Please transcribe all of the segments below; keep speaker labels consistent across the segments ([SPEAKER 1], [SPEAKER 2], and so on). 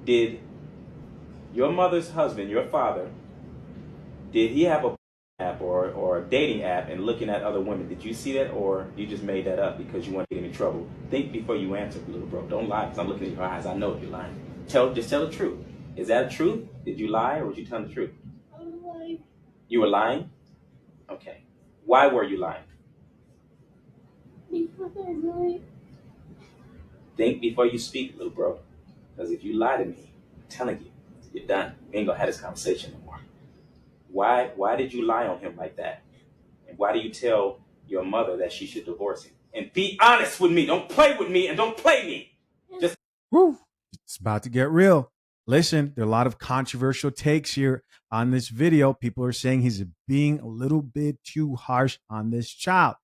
[SPEAKER 1] Did your mother's husband, your father, did he have a app or a dating app and looking at other women? Did you see that, or you just made that up because you want to get in trouble? Think before you answer, little bro. Don't lie, because I'm looking in your eyes. I know if you're lying. Just tell the truth. Is that truth? Did you lie, or was you telling the truth?
[SPEAKER 2] I lied.
[SPEAKER 1] You were lying? Okay. Why were you lying?
[SPEAKER 2] Because I lied.
[SPEAKER 1] Think before you speak, little bro. Because if you lie to me, I'm telling you, you're done. We ain't gonna have this conversation no more. Why did you lie on him like that? And why do you tell your mother that she should divorce him? And be honest with me. Don't play with me and don't play me. Just
[SPEAKER 3] Woo. It's about to get real. Listen, there are a lot of controversial takes here on this video. People are saying he's being a little bit too harsh on this child.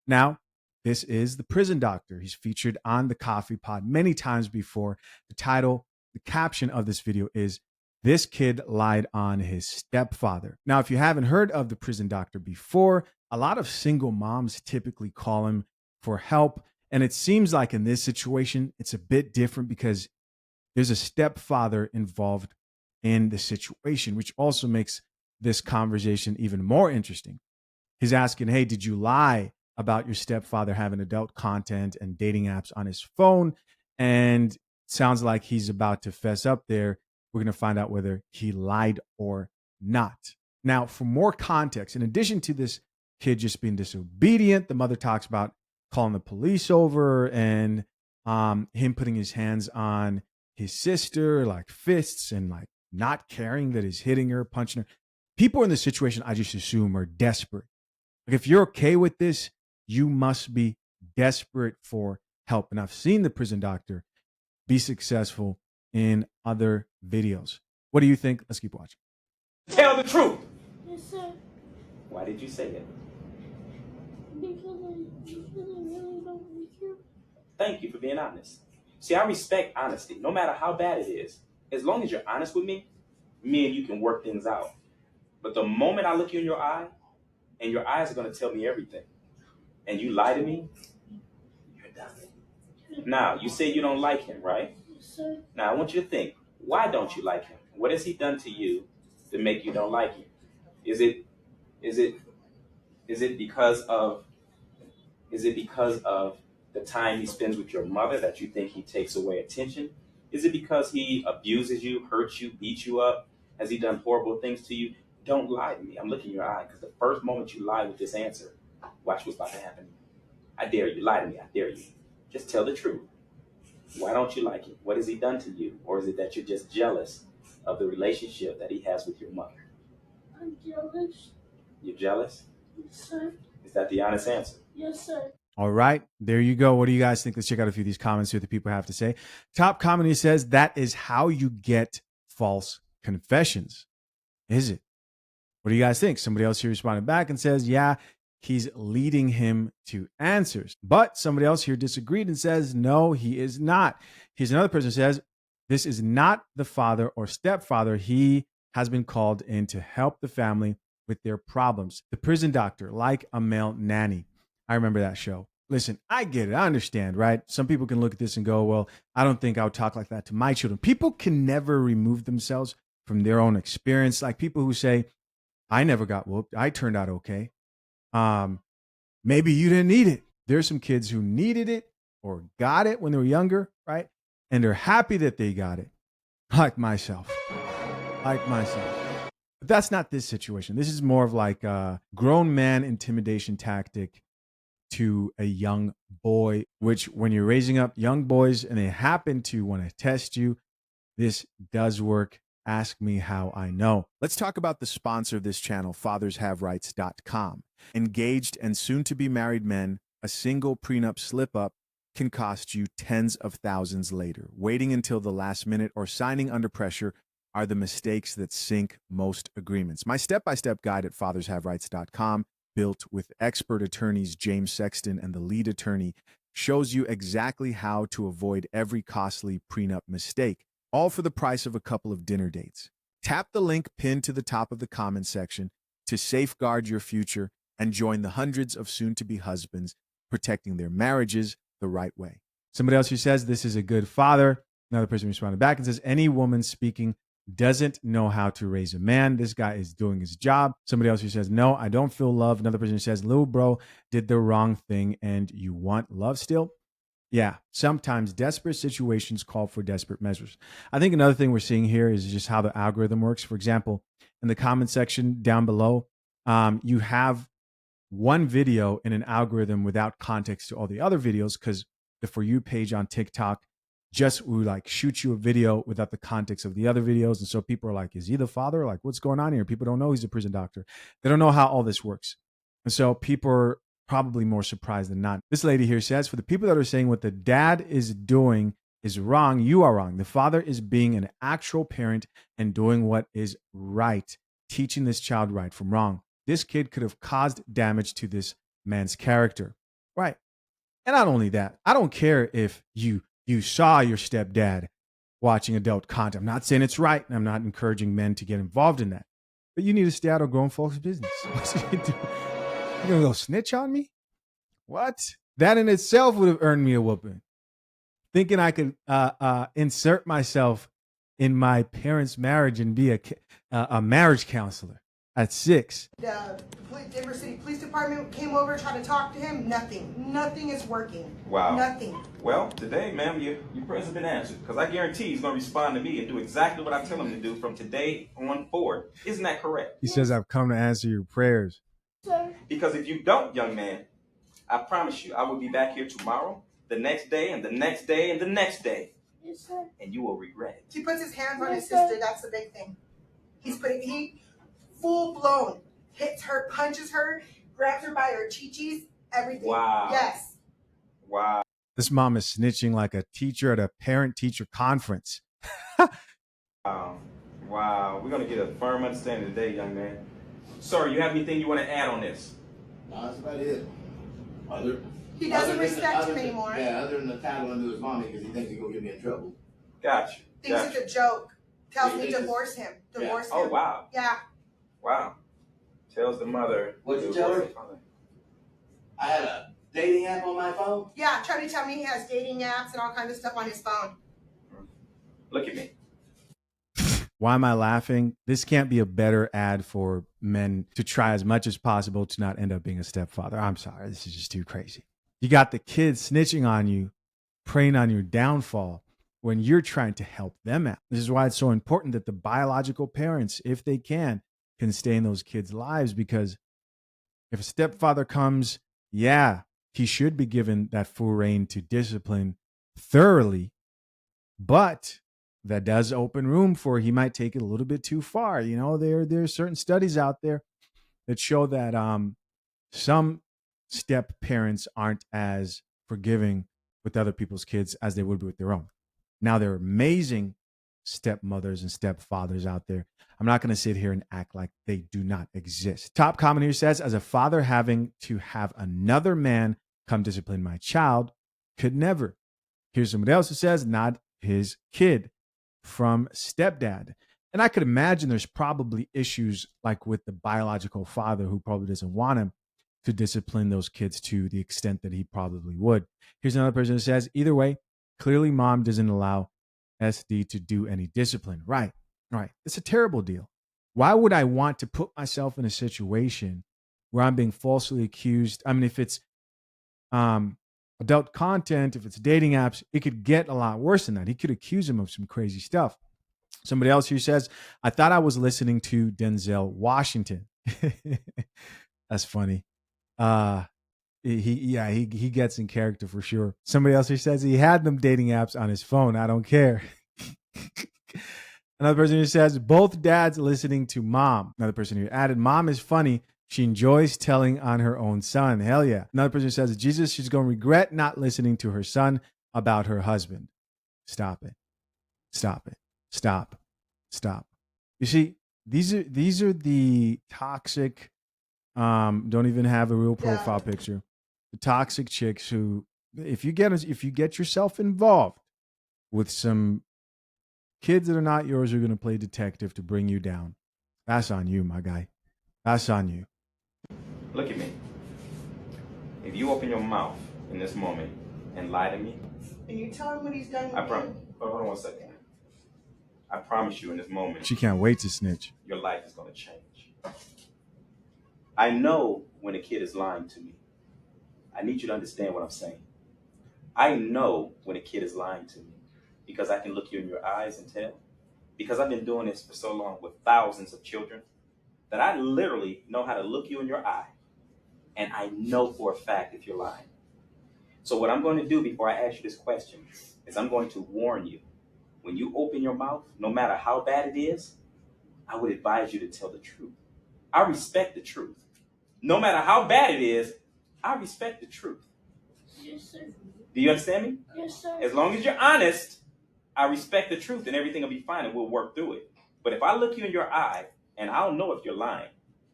[SPEAKER 3] Now, this is the prison doctor. He's featured on the Coffee Pod many times before. The title, the caption of this video is "This Kid Lied on His Stepfather." Now, if you haven't heard of the prison doctor before, a lot of single moms typically call him for help. And it seems like in this situation, it's a bit different because there's a stepfather involved in the situation, which also makes this conversation even more interesting. He's asking, hey, did you lie about your stepfather having adult content and dating apps on his phone? And it sounds like he's about to fess up there. We're going to find out whether he lied or not. Now, for more context, in addition to this kid just being disobedient, the mother talks about calling the police over and him putting his hands on his sister, like fists, and like not caring that he's hitting her, punching her. People in this situation, I just assume, are desperate. Like, if you're okay with this, you must be desperate for help. And I've seen the prison doctor be successful in other videos. What do you think? Let's keep watching.
[SPEAKER 1] tell the truth.
[SPEAKER 2] Yes, sir.
[SPEAKER 1] Why did you say it?
[SPEAKER 2] Because I really don't like you.
[SPEAKER 1] Thank you for being honest. See, I respect honesty, no matter how bad it is. As long as you're honest with me and you can work things out. But the moment I look you in your eye, and your eyes are going to tell me everything, and you lie to me, you're done. Now, you say you don't like him, right?
[SPEAKER 2] Yes, sir.
[SPEAKER 1] Now, I want you to think, why don't you like him? What has he done to you to make you don't like him? Is it because of the time he spends with your mother that you think he takes away attention? Is it because he abuses you, hurts you, beats you up? Has he done horrible things to you? Don't lie to me. I'm looking in your eye, because the first moment you lie with this answer, watch what's about to happen. I dare you. Lie to me. I dare you. Just tell the truth. Why don't you like him? What has he done to you? Or is it that you're just jealous of the relationship that he has with your mother?
[SPEAKER 2] I'm jealous.
[SPEAKER 1] You're jealous?
[SPEAKER 2] Yes, sir.
[SPEAKER 1] Is that the honest answer?
[SPEAKER 2] Yes, sir.
[SPEAKER 3] All right, there you go. What do you guys think? Let's check out a few of these comments here that people have to say. Top comment, he says, that is how you get false confessions. Is it? What do you guys think? Somebody else here responded back and says, yeah, he's leading him to answers. But somebody else here disagreed and says, no, he is not. Here's another person who says, this is not the father or stepfather. He has been called in to help the family with their problems. The prison doctor, like a male nanny. I remember that show. Listen, I get it. I understand, right? Some people can look at this and go, well, I don't think I would talk like that to my children. People can never remove themselves from their own experience. Like people who say, I never got whooped. I turned out okay. Maybe you didn't need it. There's some kids who needed it or got it when they were younger, right? And they're happy that they got it. Like myself. But that's not this situation. This is more of like a grown man intimidation tactic to a young boy, which when you're raising up young boys and they happen to want to test you, this does work. Ask me how I know. Let's talk about the sponsor of this channel, fathershaverights.com. Engaged and soon to be married men, a single prenup slip up can cost you tens of thousands later. Waiting until the last minute or signing under pressure are the mistakes that sink most agreements. My step-by-step guide at fathershaverights.com, built with expert attorneys James Sexton and the lead attorney, shows you exactly how to avoid every costly prenup mistake, all for the price of a couple of dinner dates. Tap the link pinned to the top of the comment section to safeguard your future and join the hundreds of soon-to-be husbands protecting their marriages the right way. Somebody else who says this is a good father. Another person responded back and says, any woman speaking doesn't know how to raise a man. This guy is doing his job. Somebody else who says, no, I don't feel love. Another person who says, little bro did the wrong thing and you want love still. Yeah, sometimes desperate situations call for desperate measures. I think another thing we're seeing here is just how the algorithm works. For example, in the comment section down below, you have one video in an algorithm without context to all the other videos, because the For You page on TikTok just will like shoot you a video without the context of the other videos. And so people are like, is he the father? Like, what's going on here? People don't know he's a prison doctor. They don't know how all this works. And so people are probably more surprised than not. This lady here says, for the people that are saying what the dad is doing is wrong, you are wrong. The father is being an actual parent and doing what is right, teaching this child right from wrong. This kid could have caused damage to this man's character. Right. And not only that, I don't care if you saw your stepdad watching adult content. I'm not saying it's right, and I'm not encouraging men to get involved in that. But you need to stay out of grown folks' business. You're going to go snitch on me? What? That in itself would have earned me a whooping. Thinking I could insert myself in my parents' marriage and be a marriage counselor at 6.
[SPEAKER 4] The Denver City Police Department came over, tried to talk to him. Nothing is working.
[SPEAKER 1] Wow.
[SPEAKER 4] Nothing.
[SPEAKER 1] Well, today, ma'am, your prayers have been answered, because I guarantee he's going to respond to me and do exactly what I tell him to do from today on forward. Isn't that correct?
[SPEAKER 3] He says, I've come to answer your prayers.
[SPEAKER 2] Sir.
[SPEAKER 1] Because if you don't, young man, I promise you, I will be back here tomorrow, the next day, and the next day, and the next day.
[SPEAKER 2] Yes, sir.
[SPEAKER 1] And you will regret it.
[SPEAKER 4] He puts his hands on his
[SPEAKER 2] Yes, sir.
[SPEAKER 4] sister. That's the big thing. He full blown hits her, punches her, grabs her by her chi-chis, everything.
[SPEAKER 1] Wow.
[SPEAKER 4] Yes.
[SPEAKER 1] Wow.
[SPEAKER 3] This mom is snitching like a teacher at a parent-teacher conference.
[SPEAKER 1] Wow. We're going to get a firm understanding today, young man. Sir, you have anything you want to add on this?
[SPEAKER 5] No, that's about it.
[SPEAKER 4] He doesn't respect him
[SPEAKER 5] than,
[SPEAKER 4] anymore.
[SPEAKER 5] Yeah, other than the title into his mommy because he thinks he's going to get me in trouble.
[SPEAKER 1] Gotcha.
[SPEAKER 4] Thinks it's a joke. Tells me
[SPEAKER 5] He thinks
[SPEAKER 4] divorce him. Divorce him.
[SPEAKER 1] Oh, wow.
[SPEAKER 4] Yeah.
[SPEAKER 1] Wow. Tells the mother.
[SPEAKER 5] What'd you tell her? I had a dating app on my phone?
[SPEAKER 4] Yeah, trying to tell me he has dating apps and all kinds of stuff on his phone.
[SPEAKER 1] Look at me.
[SPEAKER 3] Why am I laughing? This can't be a better ad for men to try as much as possible to not end up being a stepfather. I'm sorry. This is just too crazy. You got the kids snitching on you, preying on your downfall when you're trying to help them out. This is why it's so important that the biological parents, if they can stay in those kids' lives, because if a stepfather comes, yeah, he should be given that full reign to discipline thoroughly, but that does open room for he might take it a little bit too far. You know, there are certain studies out there that show that some step parents aren't as forgiving with other people's kids as they would be with their own. Now, there are amazing stepmothers and stepfathers out there. I'm not going to sit here and act like they do not exist. Top comment here says, as a father, having to have another man come discipline my child could never. Here's somebody else who says, not his kid, from stepdad. And I could imagine there's probably issues like with the biological father who probably doesn't want him to discipline those kids to the extent that he probably would. Here's another person who says, either way, clearly mom doesn't allow SD to do any discipline. Right. It's a terrible deal. Why would I want to put myself in a situation where I'm being falsely accused? I mean, if it's adult content, if it's dating apps, it could get a lot worse than that. He could accuse him of some crazy stuff. Somebody else here says, I thought I was listening to Denzel Washington. That's funny. He gets in character for sure. Somebody else here says he had them dating apps on his phone. I don't care. Another person here says both dads listening to mom. Another person here added, mom is funny. She enjoys telling on her own son. Hell yeah. Another person says, Jesus, she's going to regret not listening to her son about her husband. Stop it. Stop. You see, these are the toxic, don't even have a real profile picture. The toxic chicks who, if you get yourself involved with some kids that are not yours, are going to play detective to bring you down. That's on you, my guy. That's on you.
[SPEAKER 1] Look at me. If you open your mouth in this moment and lie to me,
[SPEAKER 4] And you tell him what he's done with
[SPEAKER 1] I
[SPEAKER 4] me.
[SPEAKER 1] promise. Hold on 1 second. I promise you in this moment,
[SPEAKER 3] She can't wait to snitch.
[SPEAKER 1] your life is going to change. I know when a kid is lying to me. I need you to understand what I'm saying. I know when a kid is lying to me because I can look you in your eyes and tell. Because I've been doing this for so long with thousands of children that I literally know how to look you in your eye. And I know for a fact if you're lying. So what I'm going to do before I ask you this question is I'm going to warn you. When you open your mouth, no matter how bad it is, I would advise you to tell the truth. I respect the truth. No matter how bad it is, I respect the truth.
[SPEAKER 2] Yes, sir.
[SPEAKER 1] Do you understand me?
[SPEAKER 2] Yes, sir.
[SPEAKER 1] As long as you're honest, I respect the truth and everything will be fine and we'll work through it. But if I look you in your eye and I don't know if you're lying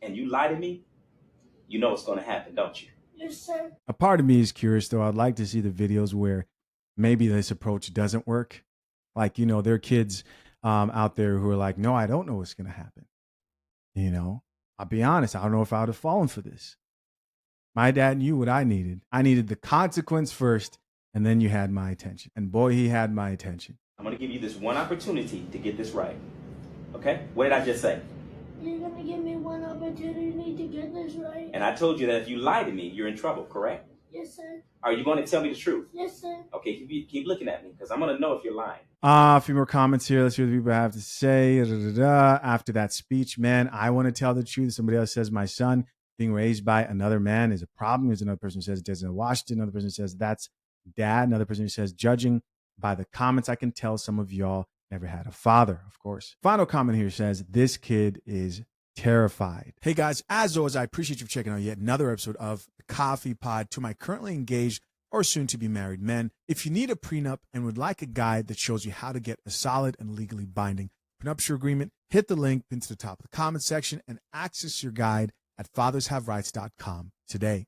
[SPEAKER 1] and you lie to me, you know what's going to happen, don't you?
[SPEAKER 2] Yes, sir.
[SPEAKER 3] A part of me is curious, though. I'd like to see the videos where maybe this approach doesn't work. Like, you know, there are kids out there who are like, no, I don't know what's going to happen. You know, I'll be honest. I don't know if I would have fallen for this. My dad knew what I needed. I needed the consequence first, and then you had my attention. And boy, he had my attention.
[SPEAKER 1] I'm going to give you this one opportunity to get this right. Okay? What did I just say?
[SPEAKER 2] You're gonna give me one opportunity to get this right.
[SPEAKER 1] And I told you that if you lie to me, you're in trouble, correct?
[SPEAKER 2] Yes, sir.
[SPEAKER 1] Are you going to tell me the truth?
[SPEAKER 2] Yes, sir.
[SPEAKER 1] Okay, keep looking at me because I'm going to know if you're lying.
[SPEAKER 3] A few more comments here. Let's see what the people have to say. After that speech, man, I want to tell the truth. Somebody else says, my son being raised by another man is a problem. There's another person who says, Desmond Washington. Another person says, that's dad. Another person who says, judging by the comments, I can tell some of y'all never had a father, of course. Final comment here says, this kid is terrified. Hey guys, as always, I appreciate you for checking out yet another episode of the Coffee Pod. To my currently engaged or soon to be married men, if you need a prenup and would like a guide that shows you how to get a solid and legally binding prenuptial agreement, hit the link pinned to the top of the comment section and access your guide at fathershaverights.com today.